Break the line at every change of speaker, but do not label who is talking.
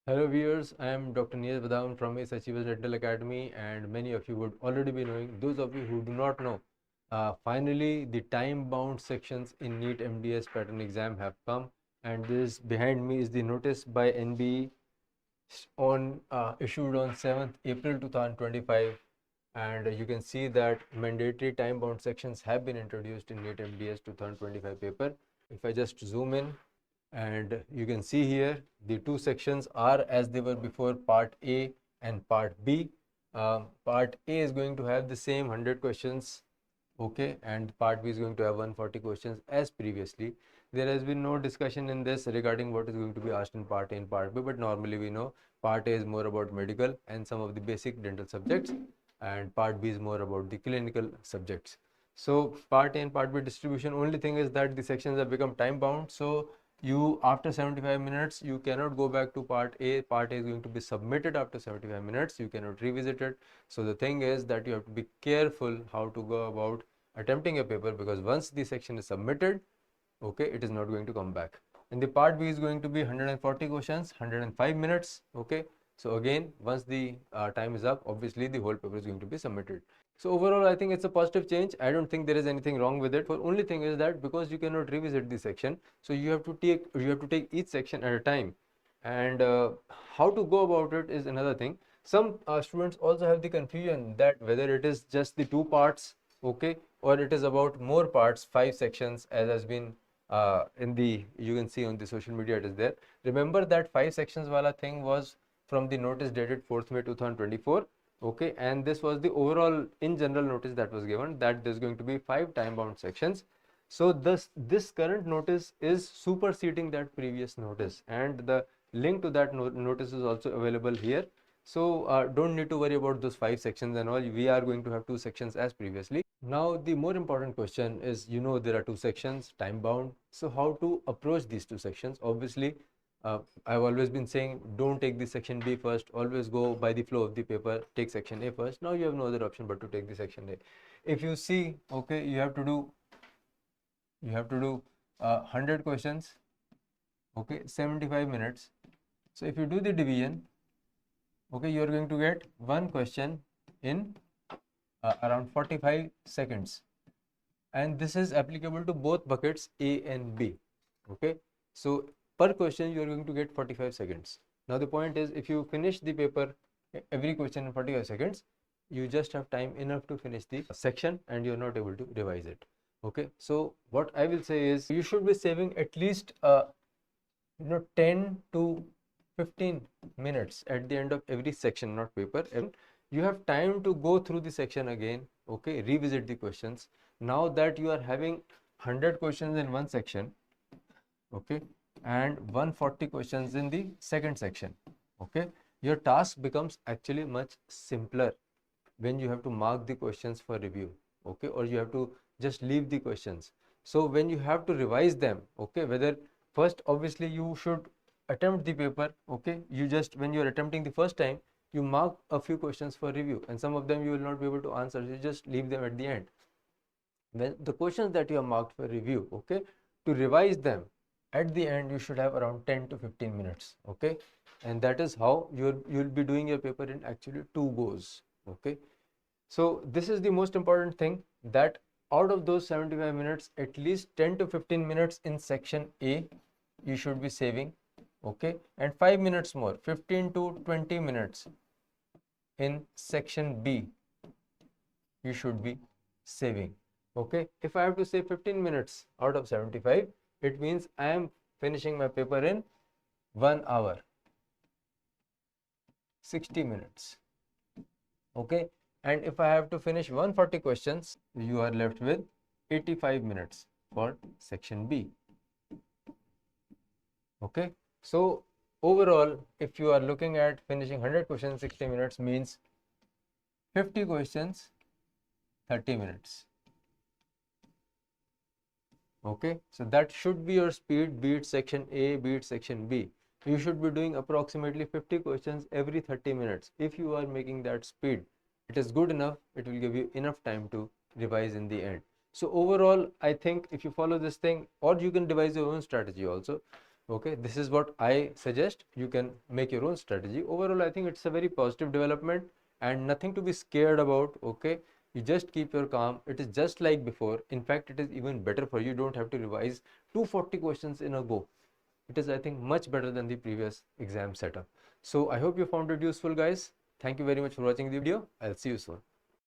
Hello viewers, I am Dr. Neeraj Wadhawan from Ace Achievers Dental Academy, and many of you would already be knowing. Those of you who do not know, finally the time-bound sections in NEET MDS pattern exam have come, and this behind me is the notice by NBE issued on 7th April 2025, and you can see that mandatory time-bound sections have been introduced in NEET MDS 2025 paper. If I just zoom in, and you can see here the two sections are as they were before, part A and part B. Part A is going to have the same 100 questions, okay, and part B is going to have 140 questions as previously. There has been no discussion in this regarding what is going to be asked in part A and part B, but normally we know part A is more about medical and some of the basic dental subjects, and part B is more about the clinical subjects. So part A and part B distribution, only thing is that the sections have become time bound, so you, after 75 minutes, you cannot go back to part A. Part A is going to be submitted after 75 minutes. You cannot revisit it. So the thing is that you have to be careful how to go about attempting a paper, because once the section is submitted, okay, it is not going to come back. And the part B is going to be 140 questions, 105 minutes, okay. So again, once the time is up, obviously the whole paper is going to be submitted. So overall, I think it's a positive change. I don't think there is anything wrong with it. The only thing is that because you cannot revisit the section, so you have to take each section at a time, and how to go about it is another thing. Some students also have the confusion that whether it is just the two parts, okay, or it is about more parts, 5 sections, as has been you can see on the social media it is there. Remember that 5 sections wala thing was from the notice dated 4th May 2024, okay, and this was the overall in general notice that was given, that there's going to be 5 time bound sections. So this current notice is superseding that previous notice, and the link to that notice is also available here. So don't need to worry about those 5 sections and all. We are going to have 2 sections as previously. Now the more important question is, there are 2 sections time bound, so how to approach these 2 sections? Obviously, I've always been saying, don't take the section B first, always go by the flow of the paper, take section A first. Now you have no other option but to take the section A. If you see, okay, you have to do 100 questions, okay, 75 minutes. So if you do the division, okay, you are going to get one question in around 45 seconds, and this is applicable to both buckets A and B, okay. So per question you are going to get 45 seconds. Now the point is, if you finish the paper, every question in 45 seconds, you just have time enough to finish the section and you're not able to revise it, okay. So what I will say is, you should be saving at least 10 to 15 minutes at the end of every section, not paper, and you have time to go through the section again, okay, revisit the questions. Now that you are having 100 questions in one section, okay, and 140 questions in the second section, okay, your task becomes actually much simpler when you have to mark the questions for review, okay, or you have to just leave the questions. So when you have to revise them, okay, whether first, obviously you should attempt the paper, okay, you just, when you're attempting the first time, you mark a few questions for review, and some of them you will not be able to answer, so you just leave them at the end. When the questions that you have marked for review, okay, to revise them at the end, you should have around 10 to 15 minutes, okay, and that is how you'll be doing your paper in actually 2 goes, okay. So this is the most important thing, that out of those 75 minutes, at least 10 to 15 minutes in section A you should be saving, okay, and 5 minutes more, 15 to 20 minutes in section B you should be saving, okay. If I have to save 15 minutes out of 75, it means I am finishing my paper in 1 hour 60 minutes, okay. And if I have to finish 140 questions, you are left with 85 minutes for section B, okay. So overall, if you are looking at finishing 100 questions in 60 minutes, means 50 questions 30 minutes, okay. So that should be your speed, be it section A, be it section B. You should be doing approximately 50 questions every 30 minutes. If you are making that speed, it is good enough. It will give you enough time to revise in the end. So overall, I think if you follow this thing, or you can devise your own strategy also, Okay, this is what I suggest. You can make your own strategy. Overall, I think it's a very positive development and nothing to be scared about. Okay, you just keep your calm. It is just like before. In fact, it is even better for you. You don't have to revise 240 questions in a go. It is, I think, much better than the previous exam setup. So I hope you found it useful, guys. Thank you very much for watching the video. I'll see you soon.